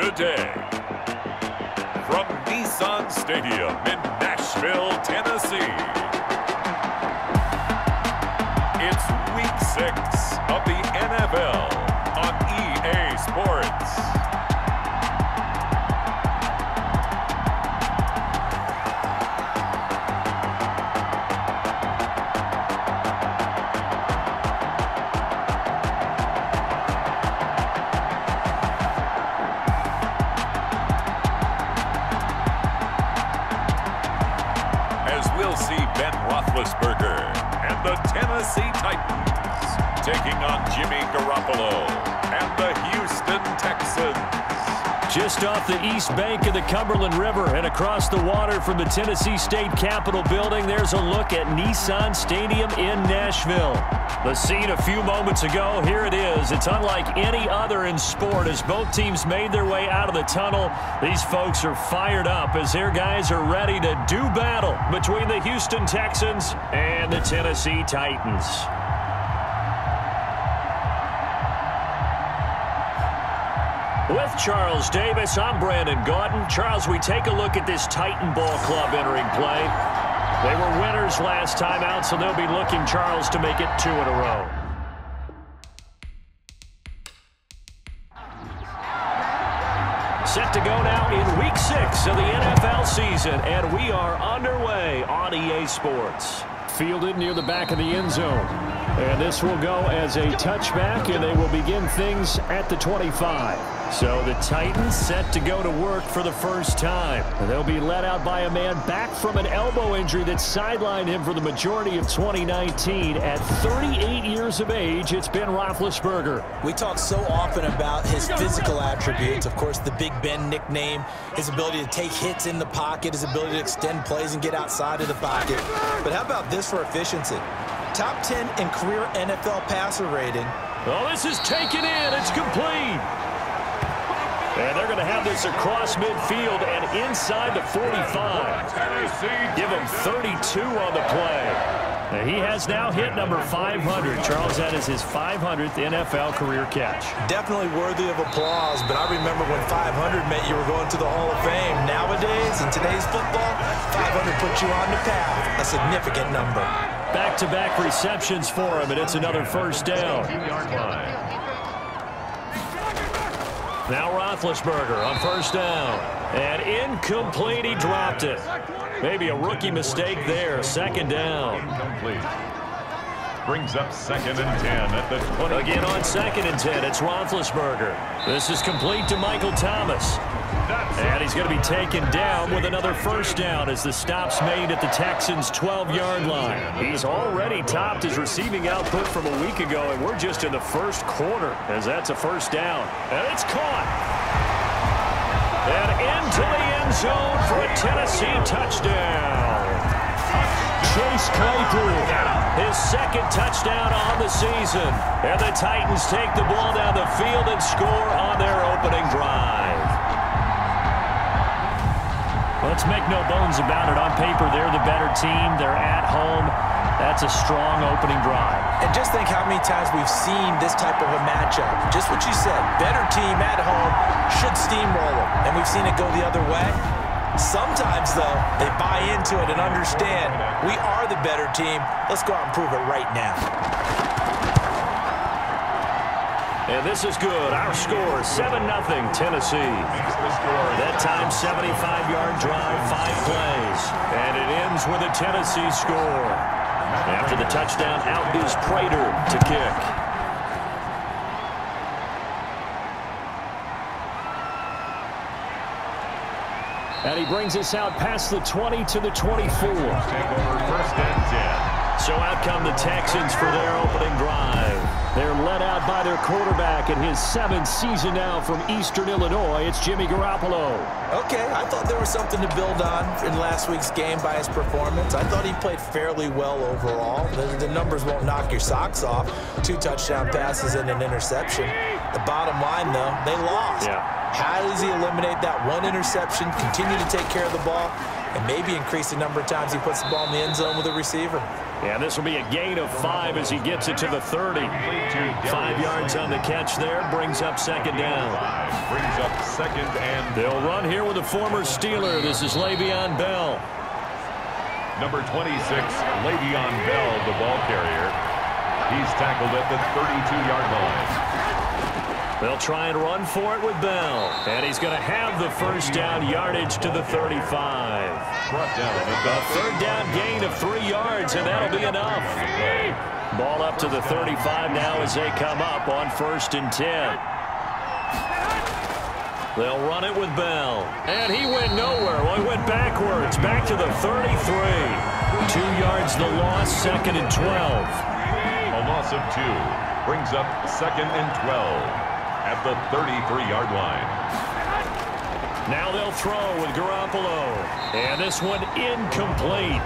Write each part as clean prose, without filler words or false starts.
today. From Nissan Stadium in Nashville, Tennessee, it's Week 6 of the NFL on EA Sports. And the Tennessee Titans taking on Jimmy Garoppolo and the Houston Texans. Just off the east bank of the Cumberland River and across the water from the Tennessee State Capitol building, there's a look at Nissan Stadium in Nashville. The scene a few moments ago, here it is. It's unlike any other in sport as both teams made their way out of the tunnel. These folks are fired up as their guys are ready to do battle between the Houston Texans and the Tennessee Titans. With Charles Davis, I'm Brandon Gordon. Charles, we take a look at this Titan Ball Club entering play. They were winners last time out, so they'll be looking, Charles, to make it 2 in a row. Set to go now in Week 6 of the NFL season, and we are underway on EA Sports. Fielded near the back of the end zone. And this will go as a touchback, and they will begin things at the 25. So the Titans set to go to work for the first time. They'll be led out by a man back from an elbow injury that sidelined him for the majority of 2019. At 38 years of age, it's Ben Roethlisberger. We talk so often about his physical attributes. Of course, the Big Ben nickname, his ability to take hits in the pocket, his ability to extend plays and get outside of the pocket. But how about this for efficiency? Top 10 in career NFL passer rating. Oh, this is taken in. It's complete. And they're going to have this across midfield and inside the 45. Give him 32 on the play. He has now hit number 500. Charles, that is his 500th NFL career catch. Definitely worthy of applause, but I remember when 500 meant you were going to the Hall of Fame. Nowadays, in today's football, 500 puts you on the path. A significant number. Back-to-back receptions for him, and it's another first down. Now Roethlisberger on first down. And incomplete, he dropped it. Maybe a rookie mistake there. Second down. Incomplete. Brings up 2nd and 10 at the 20. Again on 2nd and 10, it's Roethlisberger. This is complete to Michael Thomas. And he's going to be taken down with another first down as the stop's made at the Texans' 12-yard line. He's already topped his receiving output from a week ago, and we're just in the first quarter as that's a first down. And it's caught. And into the end zone for a Tennessee touchdown. Chase Claypool, his 2nd touchdown on the season. And the Titans take the ball down the field and score on their opening drive. Let's make no bones about it. On paper, they're the better team. They're at home. That's a strong opening drive. And just think how many times we've seen this type of a matchup. Just what you said, better team at home should steamroll them. And we've seen it go the other way. Sometimes, though, they buy into it and understand we are the better team. Let's go out and prove it right now. And this is good. Our score, 7-0 Tennessee. That time, 75-yard drive, 5 plays. And it ends with a Tennessee score. After the touchdown, out is Prater to kick. And he brings us out past the 20 to the 24. Take over 1st and 10. So out come the Texans for their opening drive. They're led out by their quarterback in his 7th season now from Eastern Illinois. It's Jimmy Garoppolo. Okay, I thought there was something to build on in last week's game by his performance. I thought he played fairly well overall. The numbers won't knock your socks off. 2 touchdown passes and an interception. The bottom line, though, they lost. Yeah. How does he eliminate that 1 interception, continue to take care of the ball? and maybe increase the number of times he puts the ball in the end zone with a receiver. Yeah, this will be a gain of 5 as he gets it to the 30. 5 yards on the catch there, brings up second down. Brings up second and... They'll run here with a former Steeler. This is Le'Veon Bell. Number 26, Le'Veon Bell, the ball carrier. He's tackled at the 32-yard line. They'll try and run for it with Bell. And he's going to have the first down yardage to the 35. Brought down a third down gain of 3 yards, and that'll be enough. Ball up to the 35 now as they come up on 1st and 10. They'll run it with Bell. And he went nowhere. Well, he went backwards. Back to the 33. 2 yards the loss, 2nd and 12. A loss of 2. Brings up 2nd and 12. At the 33-yard line. Now they'll throw with Garoppolo. And this one incomplete.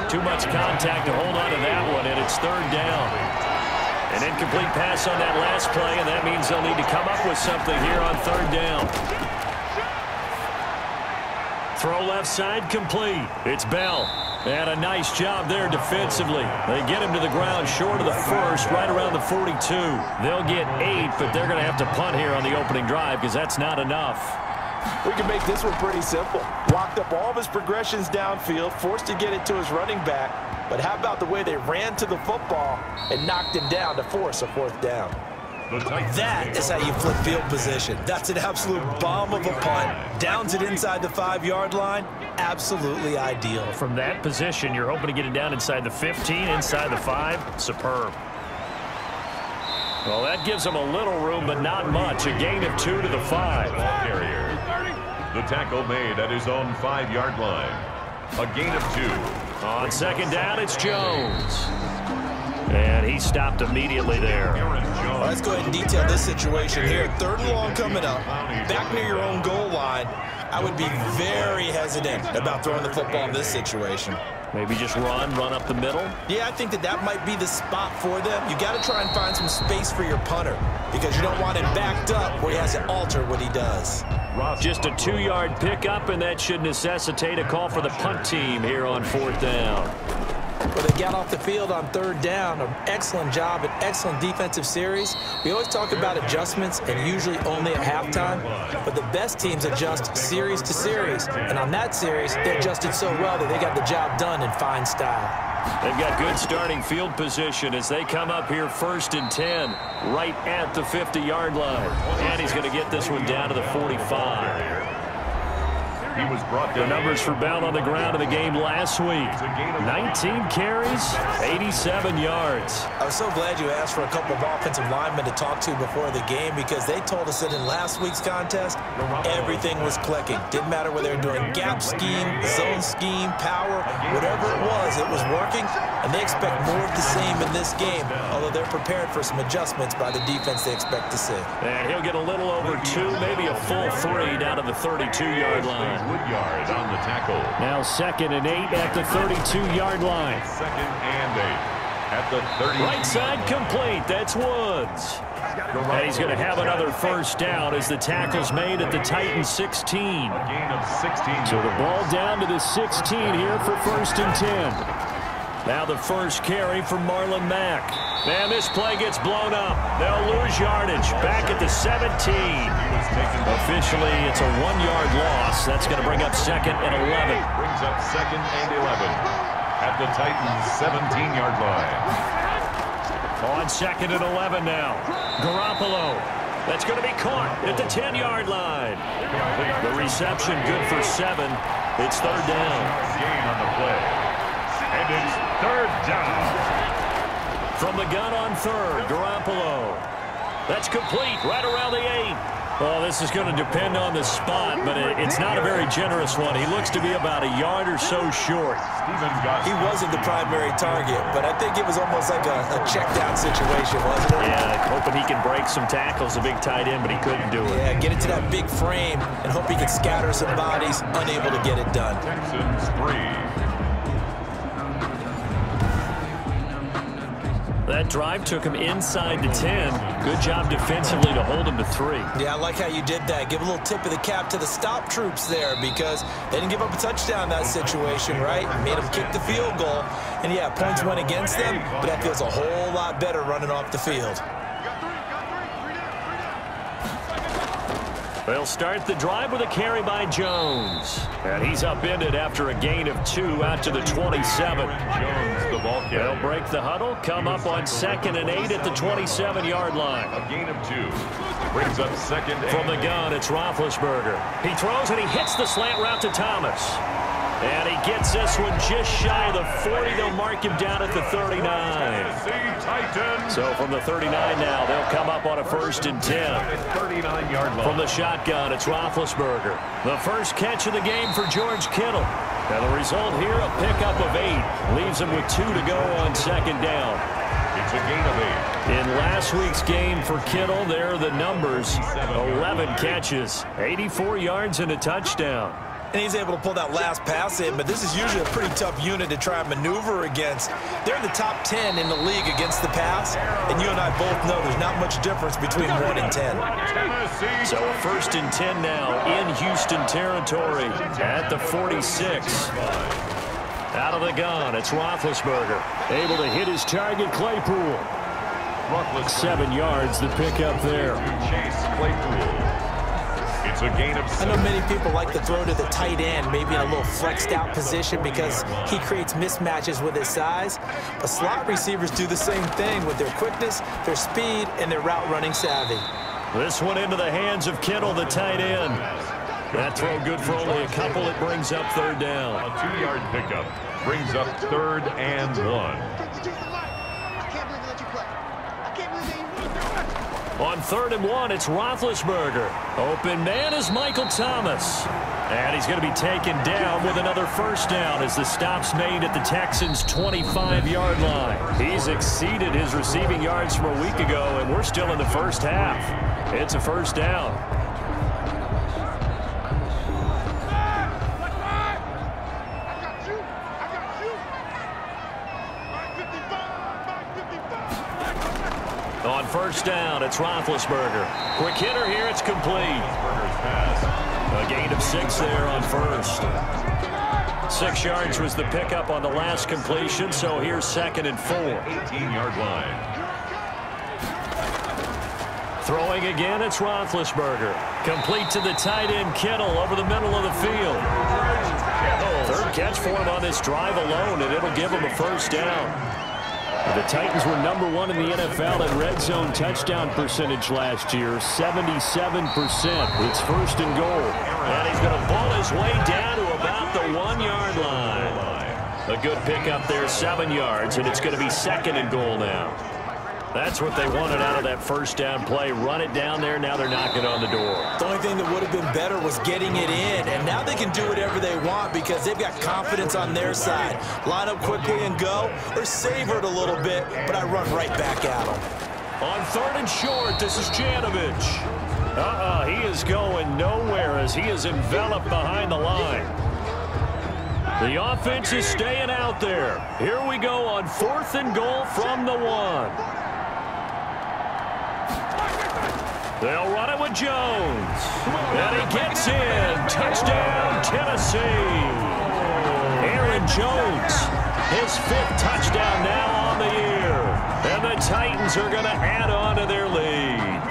Too much contact to hold on to that one, and it's 3rd down. An incomplete pass on that last play, and that means they'll need to come up with something here on 3rd down. Throw left side complete. It's Bell. And a nice job there defensively. They get him to the ground short of the 1st, right around the 42. They'll get 8, but they're going to have to punt here on the opening drive because that's not enough. We can make this one pretty simple. Locked up all of his progressions downfield, forced to get it to his running back. But how about the way they ran to the football and knocked him down to force a 4th down? That is how you flip field position. That's an absolute bomb of a punt. Downs it inside the 5-yard line. Absolutely ideal. From that position, you're hoping to get it down inside the 15, inside the 5. Superb. Well, that gives them a little room, but not much. A gain of 2 to the 5. Carrier. The tackle made at his own 5-yard line. A gain of 2. On 2nd down, it's Jones. And he stopped immediately there. Well, let's go ahead and detail this situation here. 3rd and long coming up. Back near your own goal line. I would be very hesitant about throwing the football in this situation. Maybe just run up the middle? Yeah, I think that might be the spot for them. You got to try and find some space for your punter because you don't want him backed up where he has to alter what he does. Just a 2-yard pickup, and that should necessitate a call for the punt team here on 4th down. Well, they got off the field on 3rd down. An excellent job, an excellent defensive series. We always talk about adjustments and usually only at halftime, but the best teams adjust series to series. And on that series, they adjusted so well that they got the job done in fine style. They've got good starting field position as they come up here 1st and 10, right at the 50-yard line. And he's going to get this one down to the 45. He was brought down. The numbers for Bell on the ground in the game last week. 19 carries, 87 yards. I was so glad you asked for a couple of offensive linemen to talk to before the game because they told us that in last week's contest, everything was clicking. Didn't matter whether they were doing gap scheme, zone scheme, power, whatever it was working, and they expect more of the same in this game, although they're prepared for some adjustments by the defense they expect to see. And he'll get a little over 2, maybe a full 3 down to the 32-yard line. Woodyard on the tackle. Now 2nd and 8 at the 32-yard line. 2nd and 8 at the 30. Right side complete. That's Woods. And he's going to have another first down as the tackle's made at the Titans 16. A gain of 16. So the ball down to the 16 here for 1st and 10. Now the first carry for Marlon Mack. And this play gets blown up. They'll lose yardage. Back at the 17. Officially, it's a 1-yard loss. That's going to bring up 2nd and 11. Brings up 2nd and 11 at the Titans' 17-yard line. On 2nd and 11 now. Garoppolo. That's going to be caught at the 10-yard line. The reception good for 7. It's 3rd down. Gain on the play. And it's 3rd down. From the gun on 3rd, Garoppolo. That's complete right around the 8. Well, this is going to depend on the spot, but it's not a very generous one. He looks to be about a yard or so short. He wasn't the primary target, but I think it was almost like a check-down situation, wasn't it? Yeah, hoping he can break some tackles, a big tight end, but he couldn't do it. Yeah, get it to that big frame and hope he can scatter some bodies, unable to get it done. Texans 3. That drive took him inside the 10. Good job defensively to hold him to 3. Yeah, I like how you did that. Give a little tip of the cap to the stop troops there because they didn't give up a touchdown in that situation, right? Made them kick the field goal. And, yeah, points went against them, but that feels a whole lot better running off the field. They'll start the drive with a carry by Jones. And he's upended after a gain of 2 out to the 27. Jones, the ball carrier. They'll break the huddle, come up on 2nd and 8 at the 27-yard line. A gain of 2. Brings up 2nd and From the gun, it's Roethlisberger. He throws and he hits the slant route to Thomas. And he gets this one just shy of the 40. They'll mark him down at the 39. So from the 39 now, they'll come up on a 1st and 10. 39-yard line. From the shotgun, it's Roethlisberger. The first catch of the game for George Kittle. And the result here, a pickup of 8. Leaves him with 2 to go on 2nd down. It's a gain of 8. In last week's game for Kittle, there are the numbers. 11 catches, 84 yards and a touchdown. And he's able to pull that last pass in, but this is usually a pretty tough unit to try and maneuver against. They're in the top 10 in the league against the pass, and you and I both know there's not much difference between 1 and 10. So a 1st and 10 now in Houston territory at the 46. Out of the gun, it's Roethlisberger. Able to hit his target, Claypool. 7 yards, the pickup there. Chase Claypool. It's a gain of 7. I know many people like to throw to the tight end, maybe in a little flexed out position because he creates mismatches with his size. But slot receivers do the same thing with their quickness, their speed, and their route running savvy. This one into the hands of Kittle, the tight end. That throw good for only a couple. It brings up 3rd down. A 2-yard pickup brings up 3rd and 1. On 3rd and 1, it's Roethlisberger. Open man is Michael Thomas. And he's going to be taken down with another 1st down as the stop's made at the Texans' 25-yard line. He's exceeded his receiving yards from a week ago, and we're still in the first half. It's a 1st down. On 1st down, it's Roethlisberger. Quick hitter here, it's complete. A gain of 6 there on 1st. 6 yards was the pickup on the last completion, so here's 2nd and 4. 18-yard line. Throwing again, it's Roethlisberger. Complete to the tight end, Kittle, over the middle of the field. 3rd catch for him on this drive alone, and it'll give him a 1st down. The Titans were number 1 in the NFL in red zone touchdown percentage last year, 77%. It's 1st and goal. And he's going to pull his way down to about the 1-yard line. A good pickup there, 7 yards, and it's going to be 2nd and goal now. That's what they wanted out of that 1st down play. Run it down there. Now they're knocking on the door. The only thing that would have been better was getting it in, and now they can do whatever they want because they've got confidence on their side. Line up quickly and go, or savor it a little bit, but I run right back at them. On 3rd and short, this is Janovich. He is going nowhere as he is enveloped behind the line. The offense is staying out there. Here we go on 4th and goal from the 1. They'll run it with Jones. And he gets in. Touchdown, Tennessee. Aaron Jones, his 5th touchdown now on the year. And the Titans are going to add on to their lead.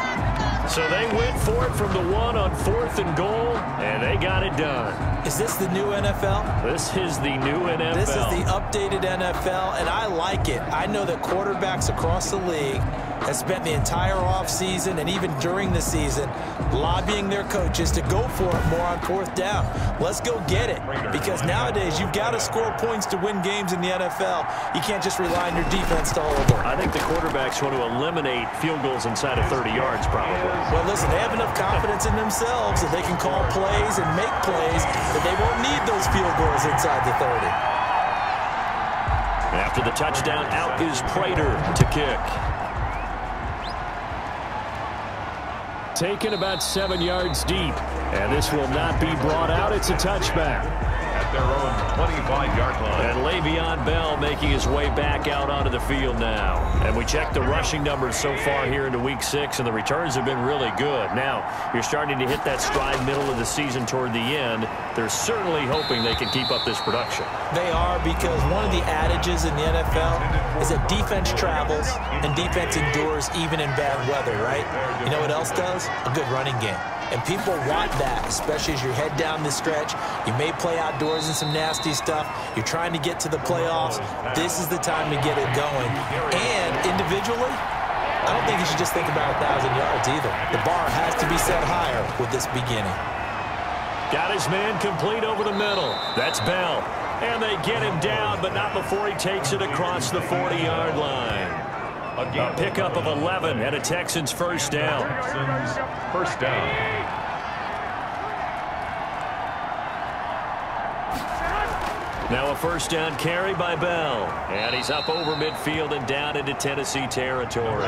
So they went for it from the 1 on 4th and goal, and they got it done. Is this the new NFL? This is the new NFL. This is the updated NFL, and I like it. I know that quarterbacks across the league have spent the entire offseason and even during the season lobbying their coaches to go for it more on 4th down. Let's go get it, because nowadays you've got to score points to win games in the NFL. You can't just rely on your defense to hold them. I think the quarterbacks want to eliminate field goals inside of 30 yards probably. Well, listen, they have enough confidence in themselves that they can call plays and make plays that they won't need those field goals inside the 30. After the touchdown, out is Prater to kick. Taken about 7 yards deep, and this will not be brought out. It's a touchback. At their own 25-yard line. And Le'Veon Bell making his way back out onto the field now. And we checked the rushing numbers so far here into Week 6, and the returns have been really good. Now, you're starting to hit that stride middle of the season toward the end. They're certainly hoping they can keep up this production. They are, because one of the adages in the NFL is that defense travels and defense endures even in bad weather, right? You know what else does? A good running game. And people want that, especially as you head down the stretch. You may play outdoors in some nasty stuff. You're trying to get to the playoffs. This is the time to get it going. And individually, I don't think you should just think about 1,000 yards either. The bar has to be set higher with this beginning. Got his man complete over the middle. That's Bell. And they get him down, but not before he takes it across the 40-yard line. A pickup of 11 and a Texans first down. First down. Now a first down carry by Bell. And he's up over midfield and down into Tennessee territory.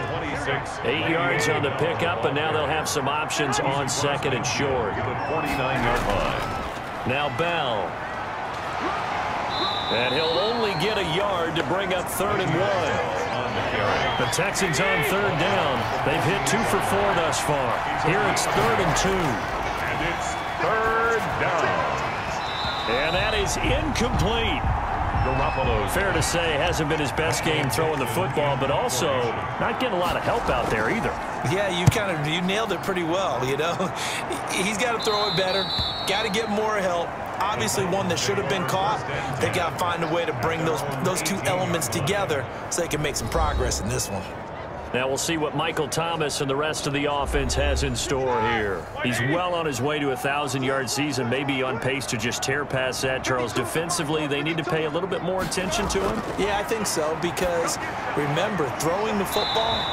8 yards on the pickup, and now they'll have some options on second and short. 49-yard line. Now Bell. And he'll only get a yard to bring up 3rd and 1. The Texans on 3rd down. They've hit 2 for 4 thus far. Here it's 3rd and 2. And it's 3rd down. And that is incomplete. Garoppolo. Fair to say, hasn't been his best game throwing the football, but also not getting a lot of help out there either. Yeah, you nailed it pretty well, you know. He's got to throw it better. Got to get more help. Obviously one that should have been caught. They got to find a way to bring those two elements together so they can make some progress in this one. Now we'll see what Michael Thomas and the rest of the offense has in store here. He's well on his way to a 1,000-yard season, maybe on pace to just tear past that, Charles. Defensively, they need to pay a little bit more attention to him. Yeah, I think so, because remember, throwing the football,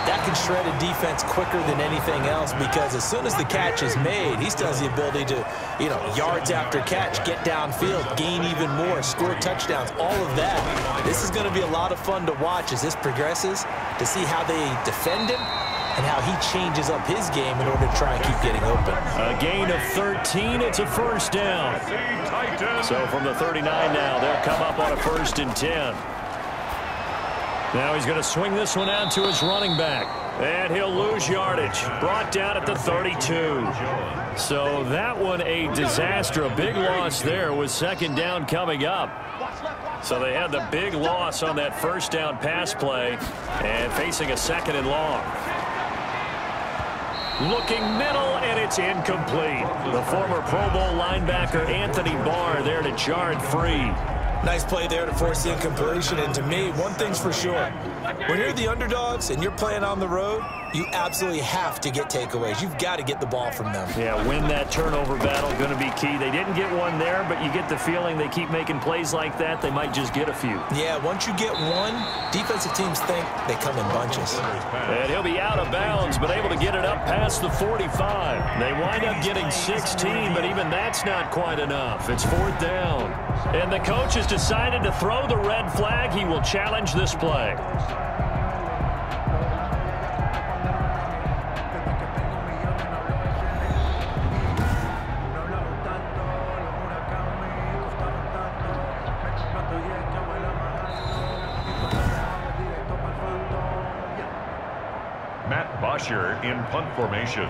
that can shred a defense quicker than anything else, because as soon as the catch is made, he still has the ability to, you know, yards after catch, get downfield, gain even more, score touchdowns, all of that. This is going to be a lot of fun to watch as this progresses, to see how they defend him and how he changes up his game in order to try and keep getting open. A gain of 13, it's a first down. So from the 39 now, they'll come up on a 1st and 10. Now he's going to swing this one out to his running back. And he'll lose yardage. Brought down at the 32. So that one a disaster. A big loss there with 2nd down coming up. So they had the big loss on that 1st down pass play and facing a 2nd and long. Looking middle, and it's incomplete. The former Pro Bowl linebacker Anthony Barr there to jar it free. Nice play there to force the incompletion. And to me, one thing's for sure. When you're the underdogs and you're playing on the road, you absolutely have to get takeaways. You've got to get the ball from them. Yeah, win that turnover battle, going to be key. They didn't get one there, but you get the feeling they keep making plays like that, they might just get a few. Yeah, once you get one, defensive teams think they come in bunches. And he'll be out of bounds, but able to get it up past the 45. They wind up getting 16, but even that's not quite enough. It's 4th down. And the coach has decided to throw the red flag. He will challenge this play. In punt formation.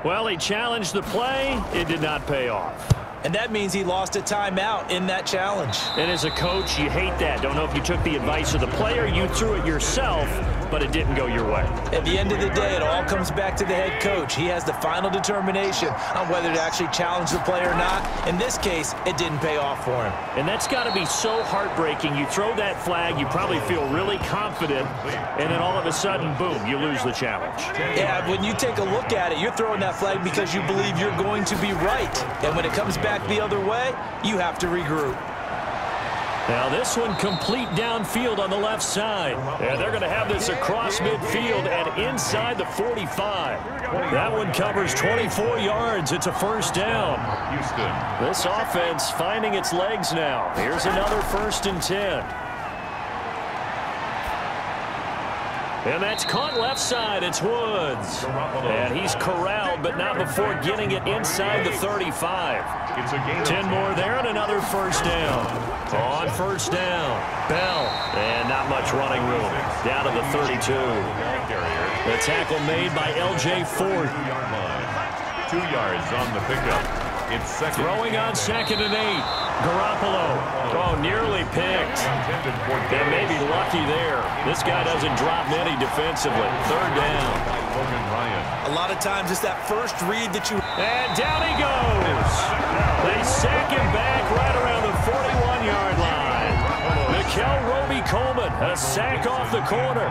Well, he challenged the play. It did not pay off. And that means he lost a timeout in that challenge. And as a coach, you hate that. Don't know if you took the advice of the player, you threw it yourself, but it didn't go your way. At the end of the day, it all comes back to the head coach. He has the final determination on whether to actually challenge the play or not. In this case, it didn't pay off for him. And that's got to be so heartbreaking. You throw that flag, you probably feel really confident, and then all of a sudden, boom, you lose the challenge. Yeah, when you take a look at it, you're throwing that flag because you believe you're going to be right. And when it comes back the other way, you have to regroup. Now this one complete downfield on the left side. And they're going to have this across midfield and inside the 45. That one covers 24 yards. It's a 1st down. Houston. This offense finding its legs now. Here's another 1st and 10. And that's caught left side. It's Woods. And he's corralled, but not before getting it inside the 35. 10 more there and another first down. On first down, Bell. And not much running room. Down to the 32. The tackle made by L.J. Ford. 2 yards on the pickup. It's second. Throwing on 2nd and 8. Garoppolo. Oh, nearly picked. And maybe lucky there. This guy doesn't drop many defensively. 3rd down. A lot of times it's that first read that you... And down he goes. They sack him back right around the 41-yard line. Roby-Coleman, a sack off the corner.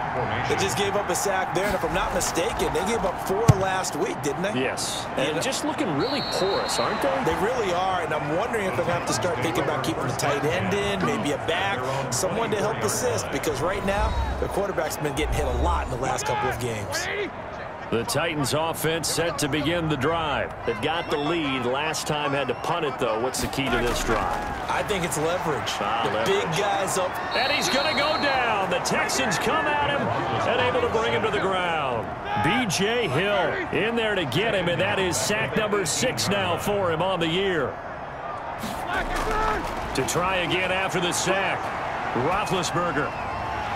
They just gave up a sack there, and if I'm not mistaken, they gave up 4 last week, didn't they? Yes. And just looking really porous, aren't they? They really are, and I'm wondering if they're going to have to start thinking about keeping the tight end in, maybe a back, someone to help assist, because right now, the quarterback's been getting hit a lot in the last couple of games. The Titans offense set to begin the drive. They've got the lead. Last time had to punt it, though. What's the key to this drive? I think it's leverage. The big guy's up. And he's going to go down. The Texans come at him and able to bring him to the ground. B.J. Hill in there to get him, and that is sack number 6 now for him on the year. To try again after the sack. Roethlisberger.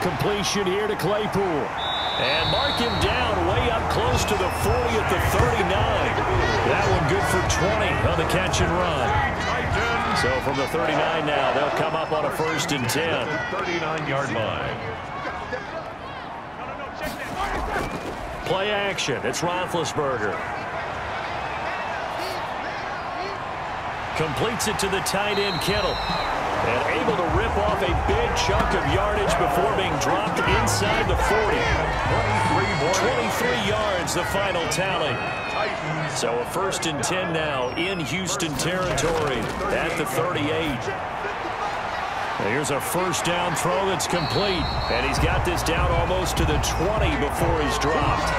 Completion here to Claypool. And mark him down way up close to the 40 at the 39. That one good for 20 on the catch and run. So from the 39 now, they'll come up on a 1st and 10. 39-yard line. Play action. It's Roethlisberger. Completes it to the tight end, Kittle. And able to rip off a big chunk of yardage before being dropped inside the 40. 23 yards, the final tally. So a 1st and 10 now in Houston territory at the 38. Here's a first down throw that's complete. And he's got this down almost to the 20 before he's dropped.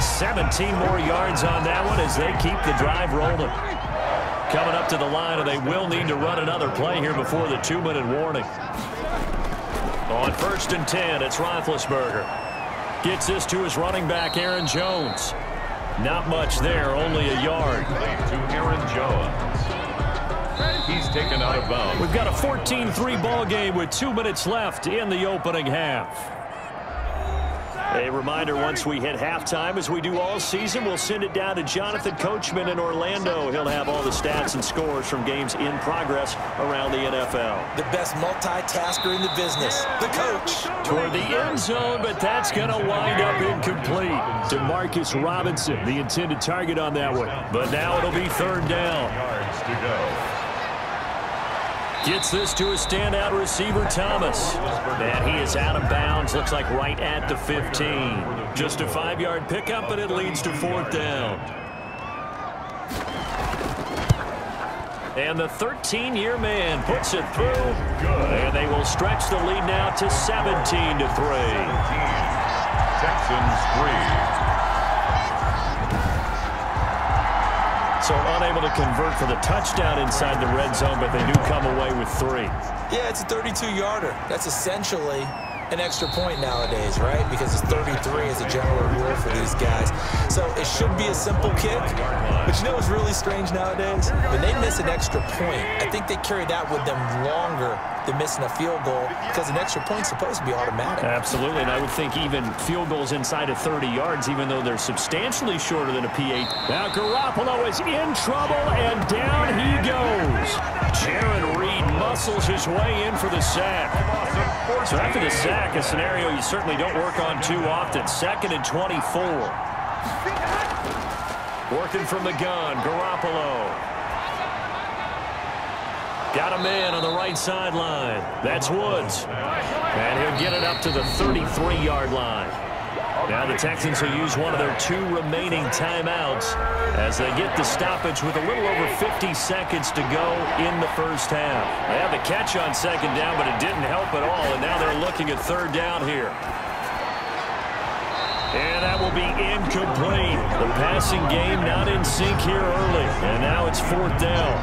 17 more yards on that one as they keep the drive rolling. Coming up to the line, and they will need to run another play here before the 2-minute warning. On 1st and 10, it's Roethlisberger. Gets this to his running back, Aaron Jones. Not much there, only a yard. To Aaron Jones. He's taken out of bounds. We've got a 14-3 ball game with 2 minutes left in the opening half. A reminder, once we hit halftime, as we do all season, we'll send it down to Jonathan Coachman in Orlando. He'll have all the stats and scores from games in progress around the NFL. The best multitasker in the business, the coach. Toward the end zone, but that's going to wind up incomplete. DeMarcus Robinson, the intended target on that one. But now it'll be 3rd down. Yards to go. Gets this to a standout receiver, Thomas. And he is out of bounds, looks like right at the 15. Just a 5-yard pickup, but it leads to 4th down. And the 13-year man puts it through. And they will stretch the lead now to 17-3. Texans 3. So unable to convert for the touchdown inside the red zone, but they do come away with 3. Yeah, it's a 32-yarder. That's essentially an extra point nowadays, right? Because it's 33 as a general rule for these guys. So it should be a simple kick. But you know what's really strange nowadays? When they miss an extra point, I think they carry that with them longer than missing a field goal because an extra point's supposed to be automatic. Absolutely, and I would think even field goals inside of 30 yards, even though they're substantially shorter than a P8. Now Garoppolo is in trouble, and down he goes. Jaron Reed muscles his way in for the sack. So after the sack, a scenario you certainly don't work on too often. 2nd and 24. Working from the gun, Garoppolo. Got a man on the right sideline. That's Woods. And he'll get it up to the 33-yard line. Now the Texans will use one of their 2 remaining timeouts as they get the stoppage with a little over 50 seconds to go in the first half. They had the catch on 2nd down, but it didn't help at all, and now they're looking at 3rd down here. And that will be incomplete. The passing game not in sync here early, and now it's 4th down.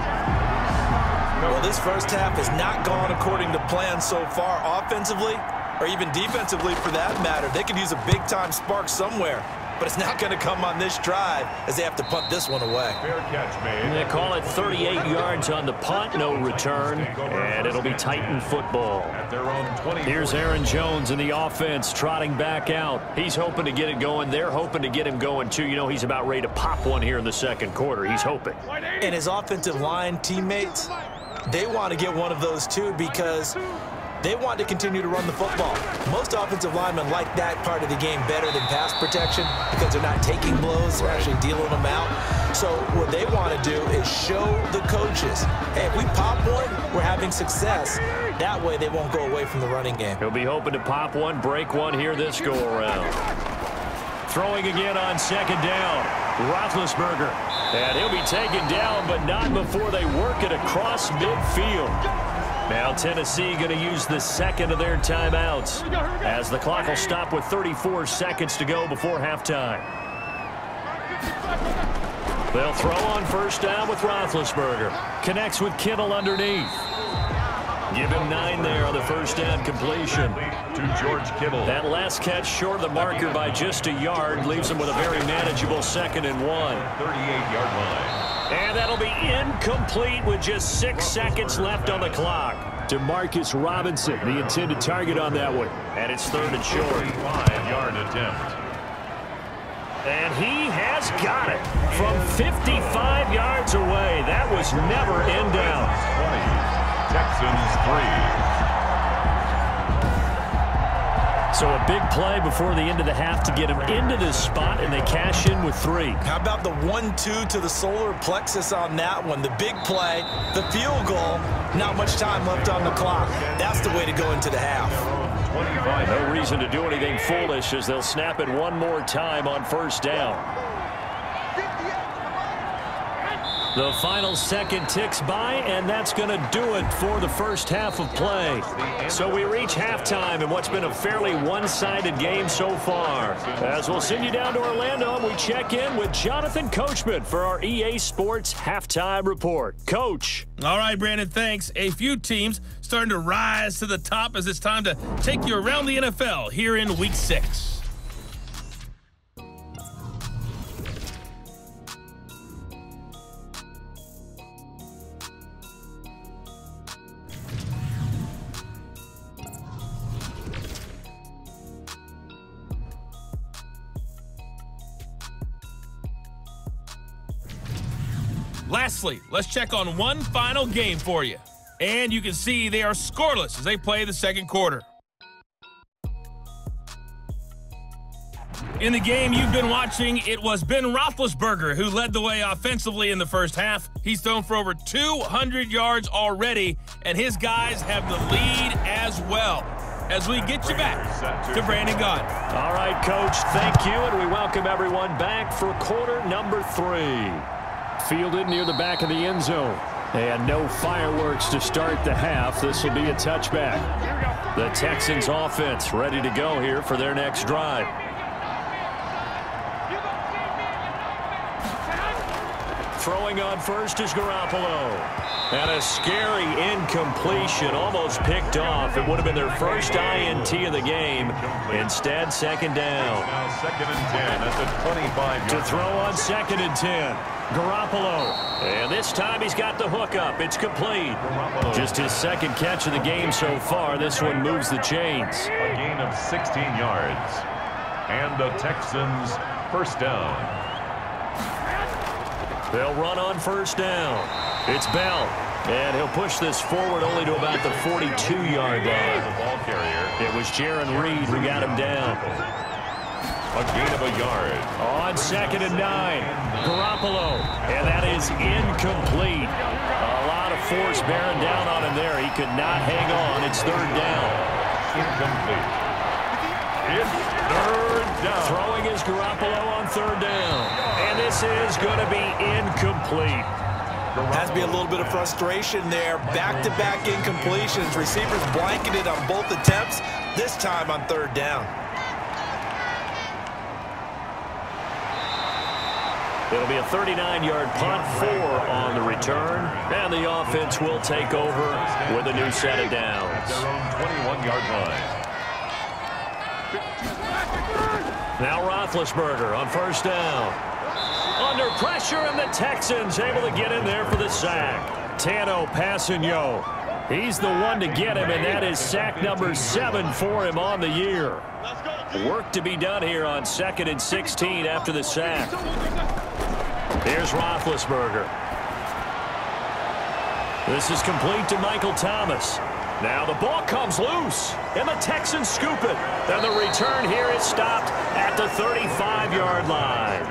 Well, this first half has not gone according to plan so far. Offensively, or even defensively for that matter. They could use a big-time spark somewhere, but it's not going to come on this drive as they have to punt this one away. Fair catch made. They call it 38 yards on the punt, no return, and it'll be Titan football. At their own 20. Here's Aaron Jones in the offense trotting back out. He's hoping to get it going. They're hoping to get him going, too. You know, he's about ready to pop one here in the second quarter. He's hoping. And his offensive line teammates, they want to get one of those, too, because they want to continue to run the football. Most offensive linemen like that part of the game better than pass protection because they're not taking blows, they're actually dealing them out. So what they want to do is show the coaches, hey, if we pop one, we're having success. That way they won't go away from the running game. He'll be hoping to pop one, break one here this go-around. Throwing again on second down. Roethlisberger. And he'll be taken down, but not before they work it across midfield. Now Tennessee going to use the second of their timeouts as the clock will stop with 34 seconds to go before halftime. They'll throw on first down with Roethlisberger. Connects with Kittle underneath. Give him 9 there on the first down completion. To George Kittle. That last catch short of the marker by just a yard leaves him with a very manageable 2nd and 1. 38-yard line. And that'll be incomplete with just 6 seconds left on the clock. Demarcus Robinson, the intended target on that one. And it's 3rd and short. 35-yard attempt. And he has got it from 55 yards away. That was never in doubt. 20. Texans 3. So a big play before the end of the half to get him into this spot, and they cash in with 3. How about the 1-2 to the solar plexus on that one? The big play, the field goal, not much time left on the clock. That's the way to go into the half. 25. No reason to do anything foolish as they'll snap it one more time on first down. The final second ticks by, and that's going to do it for the first half of play. So we reach halftime in what's been a fairly one-sided game so far. As we'll send you down to Orlando, we check in with Jonathan Coachman for our EA Sports Halftime Report. Coach. All right, Brandon, thanks. A few teams starting to rise to the top as it's time to take you around the NFL here in Week 6. Lastly, let's check on one final game for you. And you can see they are scoreless as they play the second quarter. In the game you've been watching, it was Ben Roethlisberger who led the way offensively in the first half. He's thrown for over 200 yards already, and his guys have the lead as well. As we get you back to Brandon Gott. All right, Coach, thank you, and we welcome everyone back for quarter number 3. Fielded near the back of the end zone. And no fireworks to start the half. This will be a touchback. The Texans offense ready to go here for their next drive. Throwing on first is Garoppolo. And a scary incompletion, almost picked off. It would have been their first INT of the game. Instead, second down. Now 2nd and 10 at the 25. To throw on 2nd and 10. Garoppolo. And this time he's got the hook up. It's complete. Just his second catch of the game so far. This one moves the chains. A gain of 16 yards. And the Texans first down. They'll run on first down. It's Bell. And he'll push this forward only to about the 42-yard line. The ball carrier. It was Jaron Reed who got him down. A gain of a yard. On 2nd and 9. Garoppolo. And that is incomplete. A lot of force bearing down on him there. He could not hang on. It's 3rd down. Incomplete. It's 3rd down. Throwing is Garoppolo on 3rd down. And this is going to be incomplete. Has to be a little bit of frustration there. Back-to-back incompletions. Receivers blanketed on both attempts, this time on 3rd down. It'll be a 39-yard punt, 4 on the return, and the offense will take over with a new set of downs. At their own 21-yard line. Now Roethlisberger on first down. Under pressure, and the Texans able to get in there for the sack. Tano Passanio. He's the one to get him, and that is sack number 7 for him on the year. Work to be done here on 2nd and 16 after the sack. Here's Roethlisberger. This is complete to Michael Thomas. Now the ball comes loose, and the Texans scoop it. Then the return here is stopped at the 35-yard line.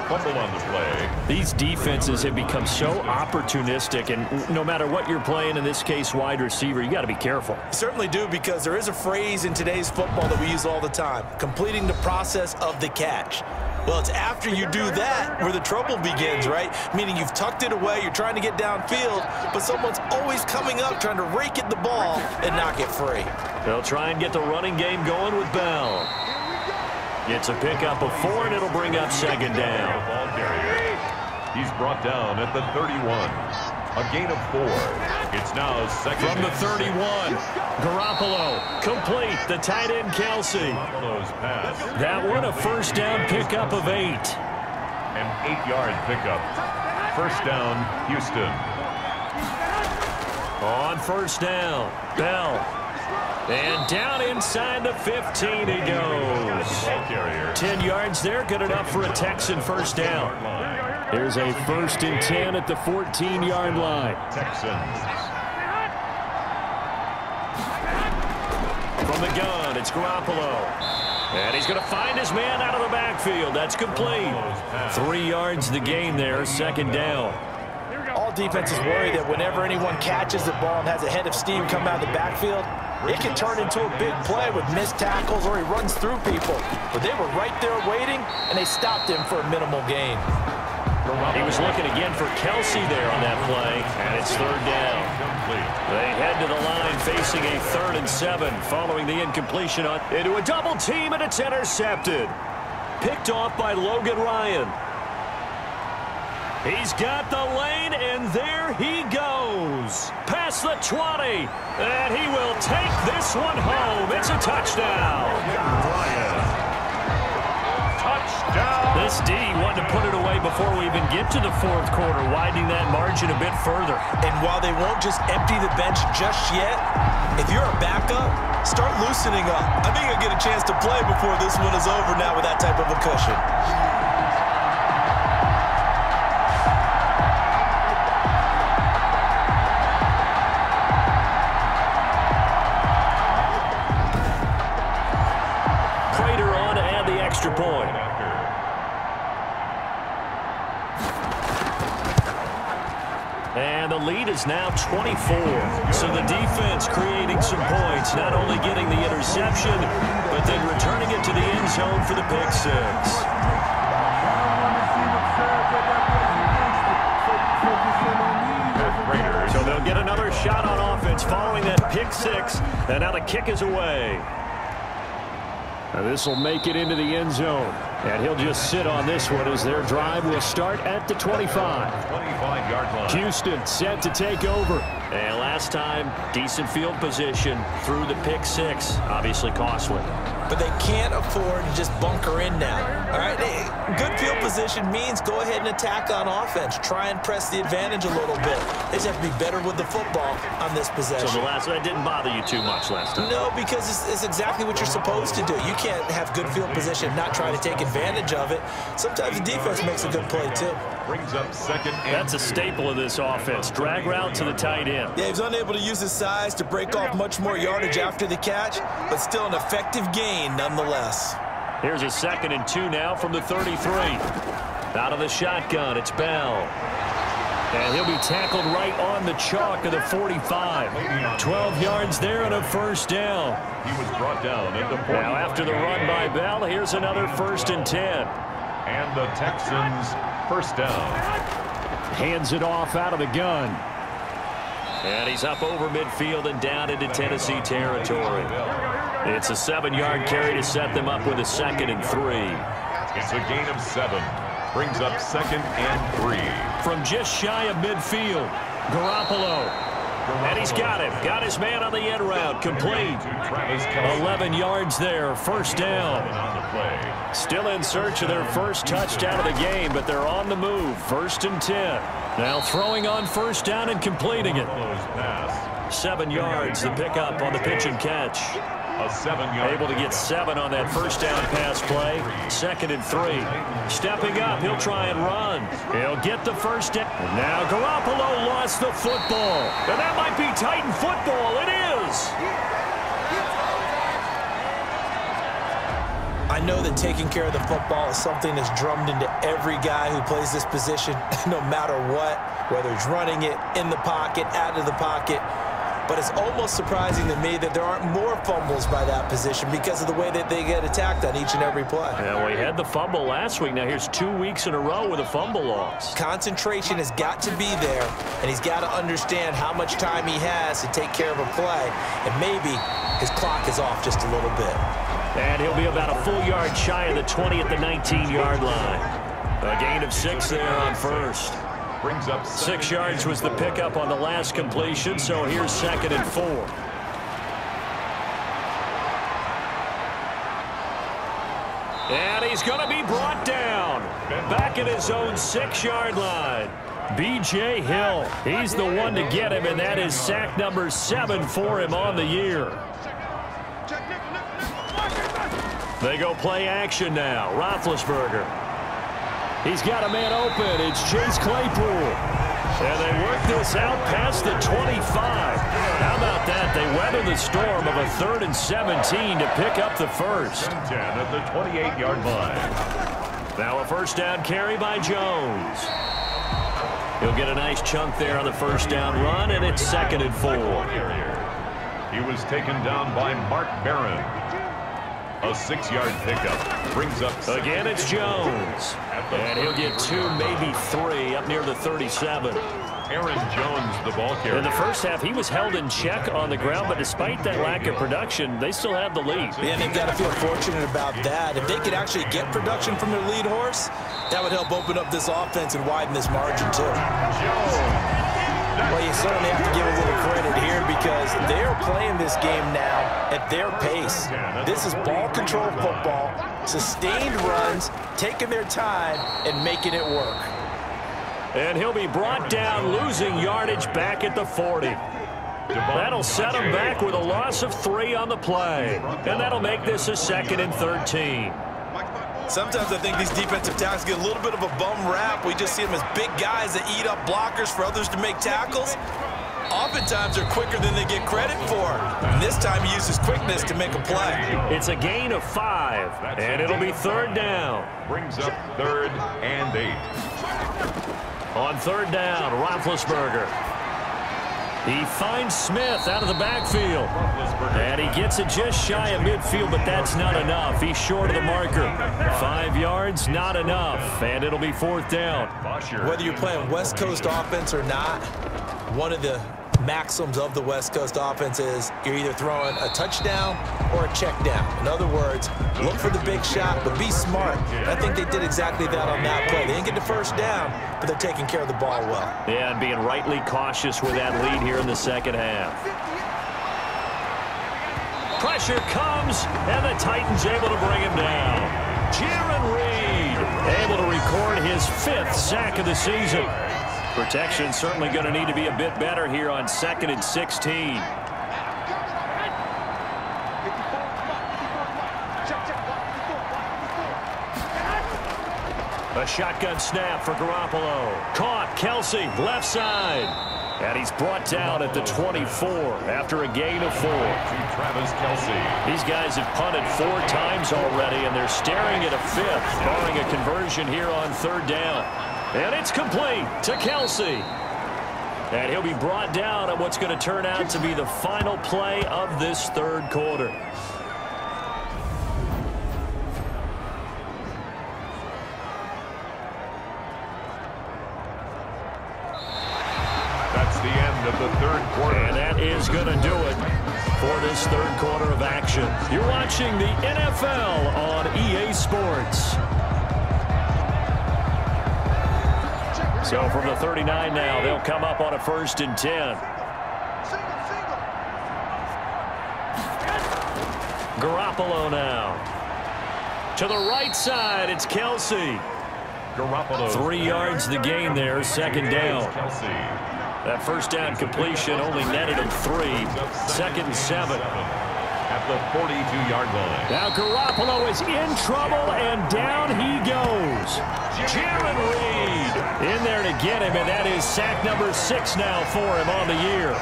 Fumble on the play. These defenses have become so opportunistic, and no matter what you're playing, in this case wide receiver, you got to be careful. You certainly do, because there is a phrase in today's football that we use all the time: completing the process of the catch. Well, it's after you do that where the trouble begins, right? Meaning you've tucked it away, you're trying to get downfield, but someone's always coming up trying to rake at the ball and knock it free. They'll try and get the running game going with Bell. Gets a pickup of 4, and it'll bring up 2nd down. Ball carrier. He's brought down at the 31. A gain of 4. It's now 2nd. From the 31, Garoppolo complete. The tight end Kelsey. Garoppolo's pass. That one a first down pickup of 8. An 8-yard pickup. First down, Houston. On first down, Bell. And down inside the 15 he goes. 10 yards there, good enough for a Texan first down. Here's a 1st and 10 at the 14-yard line. Texans. From the gun, it's Garoppolo. And he's going to find his man out of the backfield. That's complete. 3 yards the gain there, 2nd down. All defenses worry that whenever anyone catches the ball and has a head of steam come out of the backfield, it can turn into a big play with missed tackles or he runs through people. But they were right there waiting, and they stopped him for a minimal gain. He was looking again for Kelsey there on that play, and it's 3rd down. They head to the line facing a 3rd and 7 following the incompletion into a double team, and it's intercepted. Picked off by Logan Ryan. He's got the lane, and there he goes. Past the 20, and he will take this one home. It's a touchdown. Ryan. Touchdown. This D wanted to put it away before we even get to the 4th quarter, widening that margin a bit further. And while they won't just empty the bench just yet, if you're a backup, start loosening up. I think you'll get a chance to play before this one is over now with that type of a cushion. Point. And the lead is now 24. So the defense creating some points, not only getting the interception, but then returning it to the end zone for the pick 6. So they'll get another shot on offense following that pick 6, and now the kick is away. Now this will make it into the end zone, and he'll just sit on this one as their drive will start at the 25. 25-yard line. Houston set to take over. And last time, decent field position through the pick 6, obviously costly. But they can't afford to just bunker in now. All right, good field position means go ahead and attack on offense. Try and press the advantage a little bit. They just have to be better with the football on this possession. So that didn't bother you too much last time? No, because it's exactly what you're supposed to do. You can't have good field position and not try to take advantage of it. Sometimes the defense makes a good play, too. Brings up 2nd and That's a staple of this offense. Drag route to the tight end. Yeah, he was unable to use his size to break off much more yardage after the catch, but still an effective gain nonetheless. Here's a 2nd and 2 now from the 33. Out of the shotgun, it's Bell. And he'll be tackled right on the chalk of the 45. 12 yards there and a first down. he was brought down at the 40. Now after the run by Bell, here's another 1st and 10. And the Texans first down. Hands it off out of the gun. And he's up over midfield and down into Tennessee territory. It's a 7-yard carry to set them up with a 2nd and 3. It's a gain of 7. Brings up 2nd and 3. From just shy of midfield, Garoppolo. And he's got him. Got his man on the end route. Complete. 11 yards there. First down. Still in search of their first touchdown of the game, but they're on the move. 1st and 10. Now throwing on first down and completing it. 7 yards, the pickup on the pitch and catch. Able to get 7 on that first down pass play. 2nd and 3. Stepping up, he'll try and run. He'll get the first down. Now Garoppolo lost the football. And that might be Titan football. It is. I know that taking care of the football is something that's drummed into every guy who plays this position, no matter what, whether he's running it, in the pocket, out of the pocket. But it's almost surprising to me that there aren't more fumbles by that position because of the way that they get attacked on each and every play. Yeah, we had the fumble last week. Now here's 2 weeks in a row with a fumble loss. Concentration has got to be there, and he's got to understand how much time he has to take care of a play, and maybe his clock is off just a little bit. And he'll be about a full yard shy of the 20 at the 19-yard line. A gain of 6 there on first. 6 yards was the pickup on the last completion, so here's 2nd and 4. And he's going to be brought down. Back at his own 6-yard line. B.J. Hill, he's the one to get him, and that is sack number 7 for him on the year. They go play action now. Roethlisberger. He's got a man open. It's Chase Claypool. And they work this out past the 25. How about that? They weather the storm of a 3rd and 17 to pick up the first. 10 at the 28-yard line. Now a first down carry by Jones. He'll get a nice chunk there on the first down run, and it's 2nd and 4. He was taken down by Mark Barron. A 6-yard pickup brings up. Again, it's Jones. And he'll get 2, maybe 3 up near the 37. Aaron Jones, the ball carrier. In the first half, he was held in check on the ground, but despite that lack of production, they still have the lead. Yeah, they've got to feel fortunate about that. If they could actually get production from their lead horse, that would help open up this offense and widen this margin, too. Well, you certainly have to give a little credit here because they're playing this game now at their pace. This is ball control football, sustained runs, taking their time and making it work. And he'll be brought down, losing yardage back at the 40. That'll set him back with a loss of 3 on the play. And that'll make this a 2nd and 13. Sometimes I think these defensive tackles get a little bit of a bum rap. We just see them as big guys that eat up blockers for others to make tackles. Oftentimes they're quicker than they get credit for. And this time he uses quickness to make a play. It's a gain of 5, and it'll be 3rd down. Brings up 3rd and 8. On 3rd down, Roethlisberger. He finds Smith out of the backfield. And he gets it just shy of midfield, but that's not enough. He's short of the marker. 5 yards, not enough. And it'll be 4th down. Whether you're playing West Coast offense or not, one of the maxims of the West Coast offense is you're either throwing a touchdown or a check down. In other words, look for the big shot, but be smart. I think they did exactly that on that play. They didn't get the first down, but they're taking care of the ball well. Yeah, and being rightly cautious with that lead here in the second half. Pressure comes, and the Titans able to bring him down. Jaron Reed able to record his 5th sack of the season. Protection certainly going to need to be a bit better here on 2nd and 16. A shotgun snap for Garoppolo. Caught, Kelsey, left side. And he's brought down at the 24 after a gain of 4. Travis Kelsey. These guys have punted 4 times already, and they're staring at a 5th, barring a conversion here on 3rd down. And it's complete to Kelsey. And he'll be brought down at what's going to turn out to be the final play of this 3rd quarter. That's the end of the 3rd quarter. And that is going to do it for this 3rd quarter of action. You're watching the NFL on EA Sports. So from the 39 now, they'll come up on a 1st and 10. Garoppolo now. To the right side, it's Kelsey. Garoppolo. 3 yards the gain there, second down. That first down completion only netted him 3. Second and 7. At the 42-yard line. Now Garoppolo is in trouble, and down he goes. Jaron Reed in there to get him, and that is sack number 6 now for him on the year.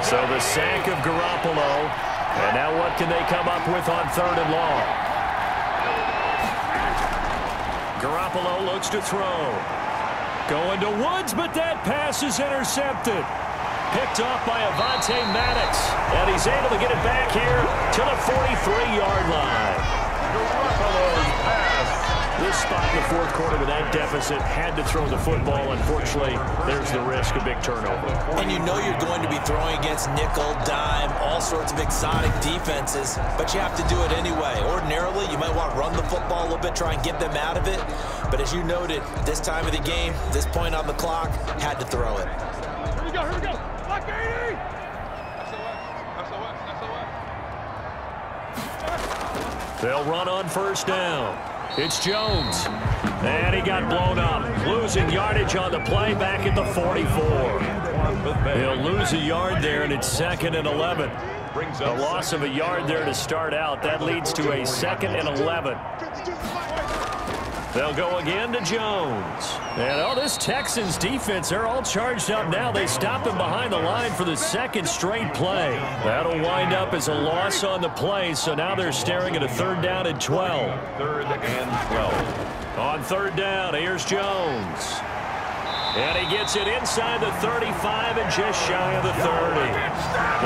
So the sack of Garoppolo, and now what can they come up with on 3rd and long? Garoppolo looks to throw. Going to Woods, but that pass is intercepted. Picked off by Avonte Maddox. And he's able to get it back here to the 43-yard line. Garoppolo's pass. This spot in the 4th quarter with that deficit had to throw the football. Unfortunately, there's the risk of big turnover. And you know you're going to be throwing against nickel, dime, all sorts of exotic defenses, but you have to do it anyway. Ordinarily, you might want to run the football a little bit, try and get them out of it. But as you noted, this time of the game, this point on the clock, had to throw it. Here we go. Lock 80! They'll run on 1st down. It's Jones. And he got blown up. Losing yardage on the play back at the 44. He'll lose a yard there, and it's 2nd and 11. A loss of a yard there to start out. That leads to a 2nd and 11. They'll go again to Jones. And, this Texans defense, they're all charged up now. They stop him behind the line for the 2nd straight play. That'll wind up as a loss on the play, so now they're staring at a 3rd down and 12. 3rd and 12. On 3rd down, here's Jones. And he gets it inside the 35 and just shy of the 30.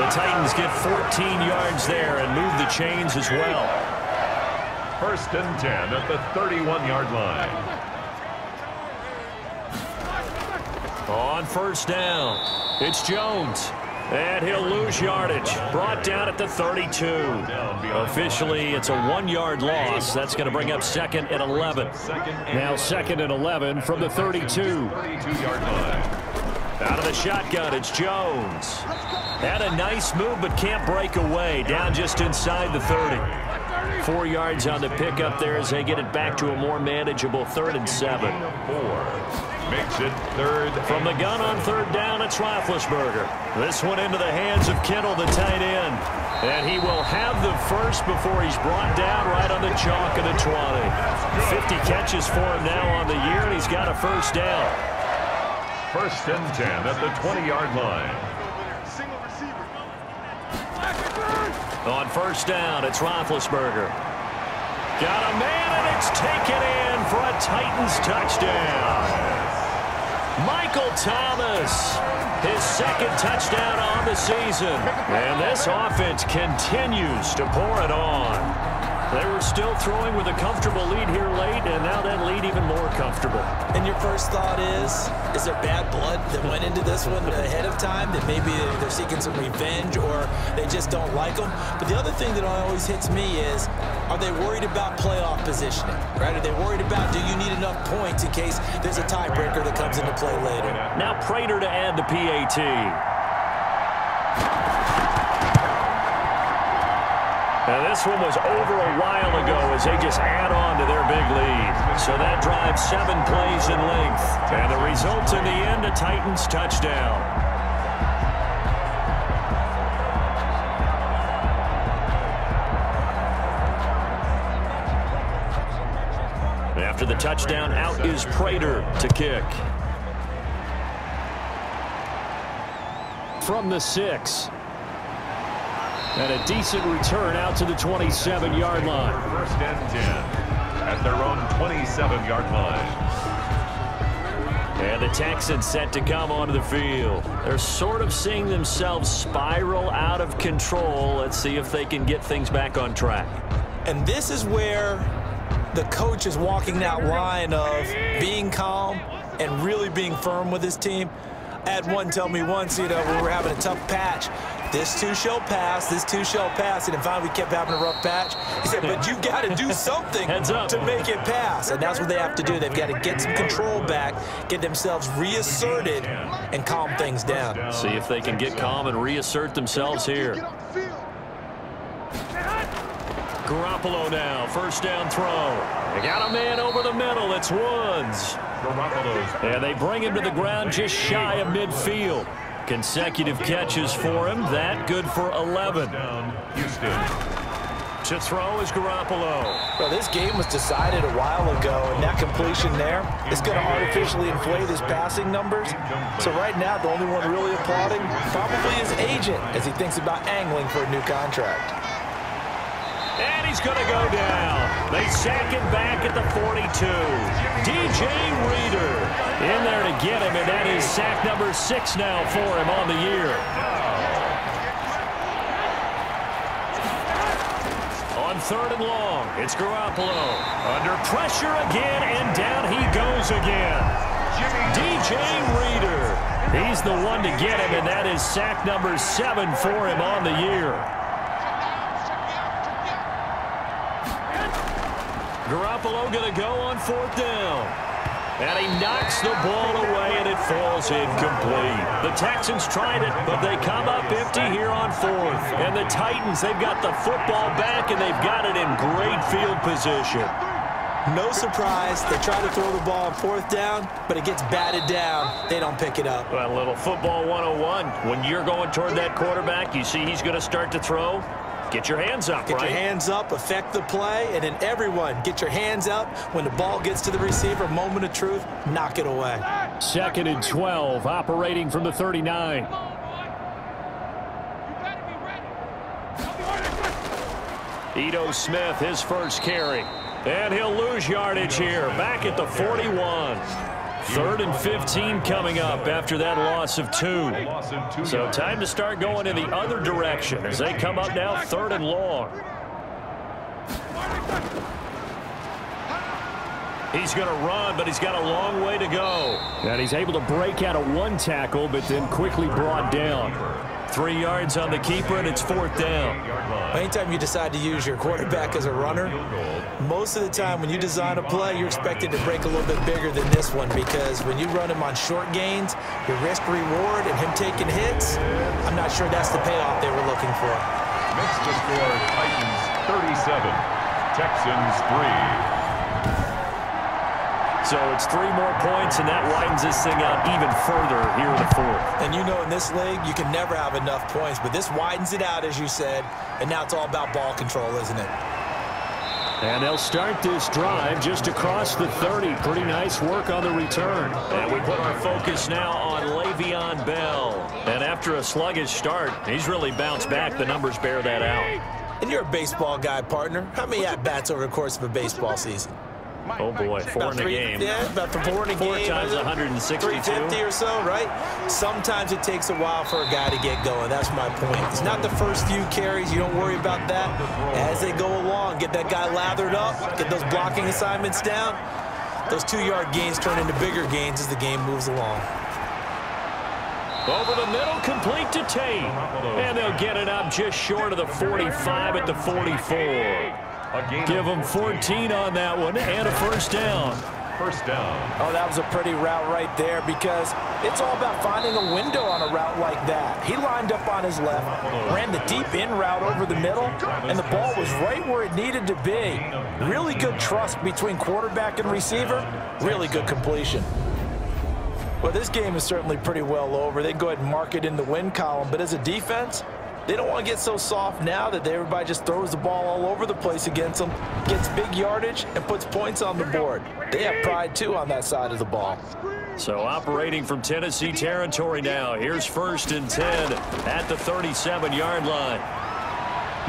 The Titans get 14 yards there and move the chains as well. 1st and 10 at the 31-yard line. On 1st down, it's Jones. And he'll lose yardage. Brought down at the 32. Officially, it's a 1-yard loss. That's going to bring up 2nd and 11. Now 2nd and 11 from the 32. 32-yard line. Out of the shotgun, it's Jones. Had a nice move, but can't break away. Down just inside the 30. 4 yards on the pickup there as they get it back to a more manageable 3rd and 7. 4. Makes it 3rd. From the gun on 3rd down, it's Roethlisberger. This one into the hands of Kittle, the tight end. And he will have the first before he's brought down right on the chalk of the 20. 50 catches for him now on the year, and he's got a 1st down. 1st and 10 at the 20-yard line. On 1st down, it's Roethlisberger. Got a man, and it's taken in for a Titans touchdown. Michael Thomas, his 2nd touchdown on the season. And this offense continues to pour it on. They were still throwing with a comfortable lead here late, and now that lead even more comfortable. And your first thought is there bad blood that went into this one ahead of time, that maybe they're seeking some revenge or they just don't like them? But the other thing that always hits me is, are they worried about playoff positioning, right? Are they worried about, do you need enough points in case there's a tiebreaker that comes into play later? Now Prater to add the PAT. Now this one was over a while ago as they just add on to their big lead. So that drives 7 plays in length. And the result in the end, a Titans touchdown. After the touchdown, out is Prater to kick. From the 6. And a decent return out to the 27-yard line. 1st and 10 at their own 27-yard line. And the Texans set to come onto the field. They're sort of seeing themselves spiral out of control. Let's see if they can get things back on track. And this is where the coach is walking that line of being calm and really being firm with his team. I had one tell me once, when we were having a tough patch, this too shall pass, this too shall pass. And finally we kept having a rough patch. He said, but you've got to do something to make it pass. And that's what they have to do. They've got to get some control back, get themselves reasserted, and calm things down. See if they can get calm and reassert themselves here. Garoppolo now, first down throw. They got a man over the middle. It's Woods. And they bring him to the ground just shy of midfield. Consecutive catches for him. That good for 11. To throw is Garoppolo. Well, this game was decided a while ago, and that completion there is going to artificially inflate his passing numbers. So right now, the only one really applauding probably his agent as he thinks about angling for a new contract. And he's going to go down. They sack him back at the 42. DJ Reader in there to get him, and that is sack number 6 now for him on the year. On 3rd and long, it's Garoppolo. Under pressure again, and down he goes again. DJ Reader. He's the one to get him, and that is sack number 7 for him on the year. Garoppolo going to go on 4th down. And he knocks the ball away, and it falls incomplete. The Texans tried it, but they come up empty here on 4th. And the Titans, they've got the football back, and they've got it in great field position. No surprise. They try to throw the ball on 4th down, but it gets batted down. They don't pick it up. Well, a little football 101. When you're going toward that quarterback, you see he's going to start to throw. Get your hands up, Get your hands up, affect the play, and then everyone get your hands up. When the ball gets to the receiver, moment of truth, knock it away. 2nd and 12, operating from the 39. Ito Smith, his first carry. And he'll lose yardage here, back at the 41. 3rd and 15 coming up after that loss of 2. So time to start going in the other direction as they come up now 3rd and long. He's going to run, but he's got a long way to go. And he's able to break out of 1 tackle, but then quickly brought down. 3 yards on the keeper, and it's 4th down. Anytime you decide to use your quarterback as a runner, most of the time when you design a play, you're expected to break a little bit bigger than this one, because when you run him on short gains, your risk-reward and him taking hits, I'm not sure that's the payoff they were looking for. Makes the score Titans 37, Texans 3. So it's 3 more points, and that widens this thing out even further here in the 4th. And you know, in this league, you can never have enough points, but this widens it out, as you said, and now it's all about ball control, isn't it? And they'll start this drive just across the 30. Pretty nice work on the return. And we put our focus now on Le'Veon Bell. And after a sluggish start, he's really bounced back. The numbers bear that out. And you're a baseball guy, partner. How many at-bats over the course of a baseball season? Oh, boy, 4 in a game. Yeah, about 4 in a game. 4 times 162. 350 or so, right? Sometimes it takes a while for a guy to get going. That's my point. It's not the first few carries. You don't worry about that. As they go along, get that guy lathered up, get those blocking assignments down. Those 2-yard gains turn into bigger gains as the game moves along. Over the middle, complete to Tate. And they'll get it up just short of the 45 at the 44. Give them 14 on that one, and a first down. First down. Oh, that was a pretty route right there, because it's all about finding a window on a route like that. He lined up on his left, ran the deep in route over the middle, and the ball was right where it needed to be. Really good trust between quarterback and receiver. Really good completion. Well, this game is certainly pretty well over. They go ahead and mark it in the win column, but as a defense, they don't want to get so soft now that everybody just throws the ball all over the place against them, gets big yardage, and puts points on the board. They have pride, too, on that side of the ball. So operating from Tennessee territory now. Here's 1st and 10 at the 37-yard line.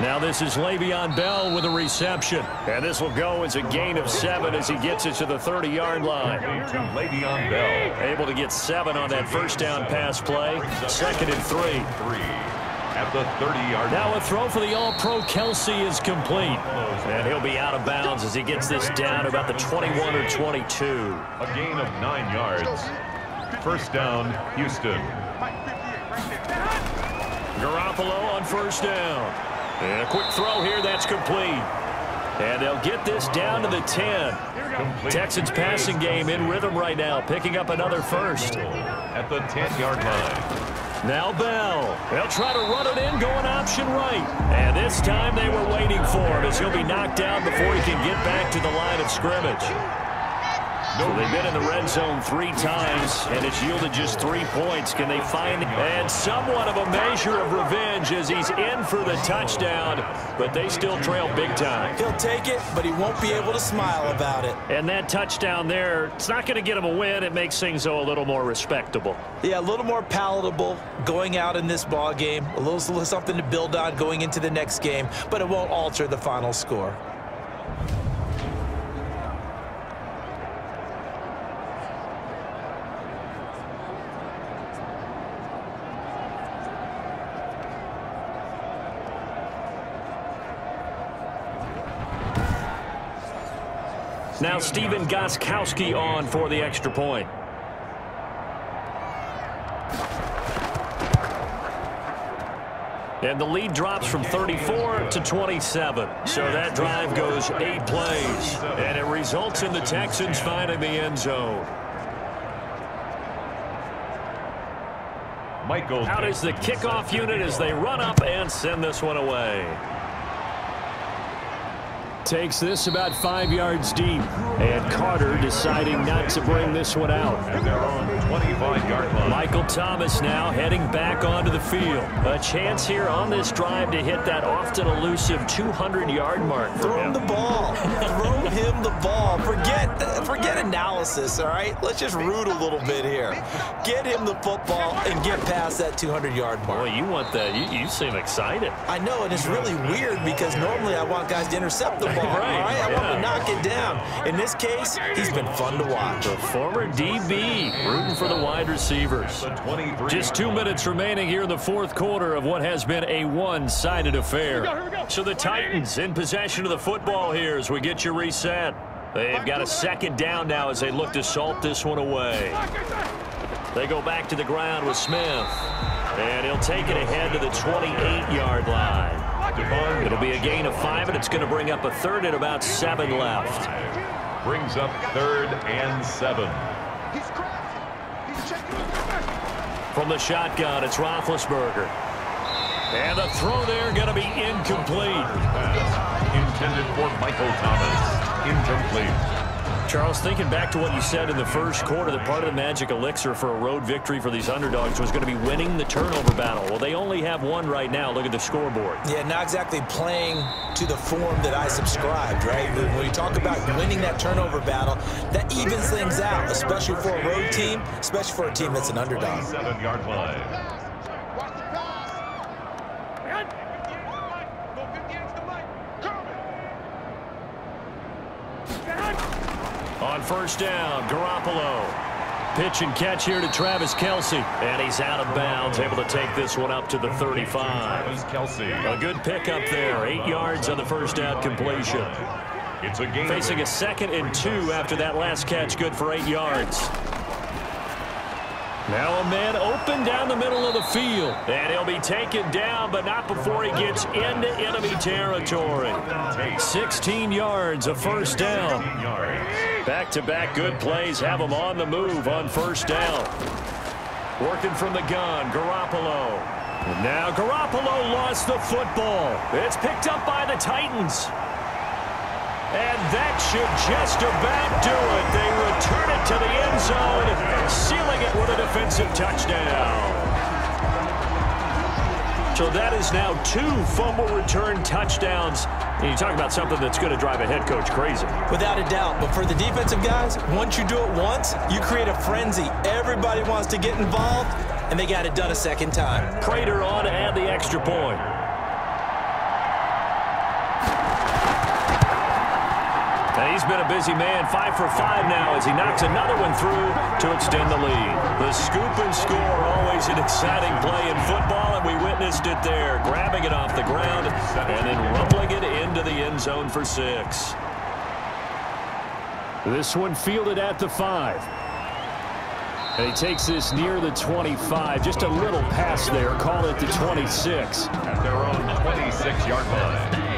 Now this is Le'Veon Bell with a reception. And this will go as a gain of 7 as he gets it to the 30-yard line. Le'Veon Bell. Able to get 7 on that first down pass play. 2nd and 3. At the 30-yard line. Now a throw for the All-Pro Kelsey is complete. And he'll be out of bounds as he gets this down about the 21 or 22. A gain of 9 yards. First down, Houston. Garoppolo on first down. And a quick throw here, that's complete. And they'll get this down to the 10. Texans passing game in rhythm right now, picking up another first. At the 10-yard line. Now Bell. They'll try to run it in, going option right. And this time they were waiting for him as he'll be knocked down before he can get back to the line of scrimmage. So they've been in the red zone 3 times, and it's yielded just 3 points. Can they find and somewhat of a measure of revenge as he's in for the touchdown, but they still trail big time. He'll take it, but he won't be able to smile about it. And that touchdown there, it's not going to get him a win. It makes things, though, a little more respectable. Yeah, a little more palatable going out in this ball game. A little something to build on going into the next game, but it won't alter the final score. Now Steven Gostkowski on for the extra point. And the lead drops from 34 to 27. So that drive goes 8 plays. And it results in the Texans finding the end zone. Out is the kickoff unit as they run up and send this one away. Takes this about 5 yards deep. And Carter deciding not to bring this one out. And they're on 25-yard line. Michael Thomas now heading back onto the field. A chance here on this drive to hit that often elusive 200-yard mark. Throw him the ball. Throw him the ball. Forget analysis, all right? Let's just root a little bit here. Get him the football and get past that 200-yard mark. Boy, you want that. You seem excited. I know, and it's really weird because normally I want guys to intercept the ball. All right? I want to knock it down. In this case, he's been fun to watch. The former DB rooting for the wide receivers. Just 2 minutes remaining here in the fourth quarter of what has been a one-sided affair. So the Titans in possession of the football here as we get you reset. They've got a second down now as they look to salt this one away. They go back to the ground with Smith. And he'll take it ahead to the 28-yard line. It'll be a gain of 5, and it's going to bring up a third and about 7 left. Brings up 3rd and 7. From the shotgun, it's Roethlisberger. And the throw there going to be incomplete. Intended for Michael Thomas. Incomplete. Charles, thinking back to what you said in the first quarter, that part of the magic elixir for a road victory for these underdogs was going to be winning the turnover battle. Well, they only have one right now. Look at the scoreboard. Yeah, not exactly playing to the form that I subscribed, right? When you talk about winning that turnover battle, that evens things out, especially for a road team, especially for a team that's an underdog. 27-yard line. On first down, Garoppolo. Pitch and catch here to Travis Kelce. And he's out of bounds, able to take this one up to the 35. Travis Kelce. A good pickup there. 8 yards on the first down completion. It's a gain. Facing a 2nd and 2 after that last catch, good for 8 yards. Now a man open down the middle of the field. And he'll be taken down, but not before he gets into enemy territory. 16 yards, a first down. Back-to-back good plays have him on the move on first down. Working from the gun, Garoppolo. And now Garoppolo lost the football. It's picked up by the Titans. And that should just about do it. They return it to the end zone, sealing it with a defensive touchdown. So that is now 2 fumble return touchdowns. And you talk about something that's going to drive a head coach crazy. Without a doubt. But for the defensive guys, once you do it once, you create a frenzy. Everybody wants to get involved, and they got it done a second time. Prater on to add the extra point. And he's been a busy man, 5 for 5 now as he knocks another one through to extend the lead. The scoop and score, always an exciting play in football, and we witnessed it there, grabbing it off the ground and then rumbling it into the end zone for 6. This one fielded at the 5. And he takes this near the 25. Just a little pass there. Call it the 26. At their own 26-yard line.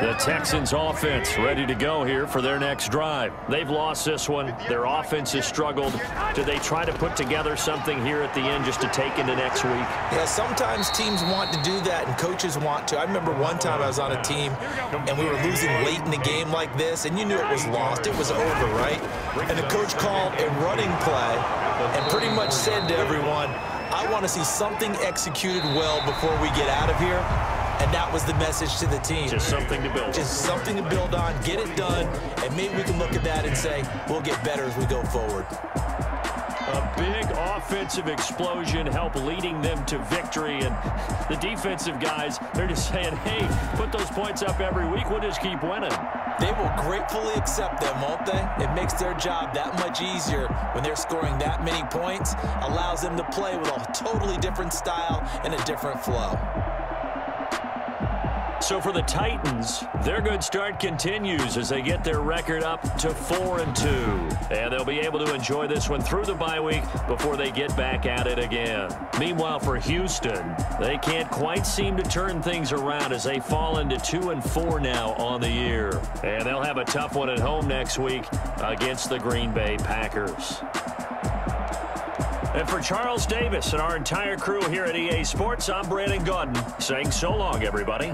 The Texans offense ready to go here for their next drive. They've lost this one. Their offense has struggled. Do they try to put together something here at the end just to take into next week? Yeah, sometimes teams want to do that and coaches want to. I remember one time I was on a team and we were losing late in the game like this, and you knew it was lost. It was over, right? And the coach called a running play and pretty much said to everyone, I want to see something executed well before we get out of here. And that was the message to the team. Just something to build on. Just something to build on, get it done, and maybe we can look at that and say, we'll get better as we go forward. A big offensive explosion helped leading them to victory. And the defensive guys, they're just saying, hey, put those points up every week. We'll just keep winning. They will gratefully accept them, won't they? It makes their job that much easier when they're scoring that many points, allows them to play with a totally different style and a different flow. So for the Titans, their good start continues as they get their record up to 4-2. And they'll be able to enjoy this one through the bye week before they get back at it again. Meanwhile, for Houston, they can't quite seem to turn things around as they fall into 2-4 now on the year. And they'll have a tough one at home next week against the Green Bay Packers. And for Charles Davis and our entire crew here at EA Sports, I'm Brandon Gaudin saying so long, everybody.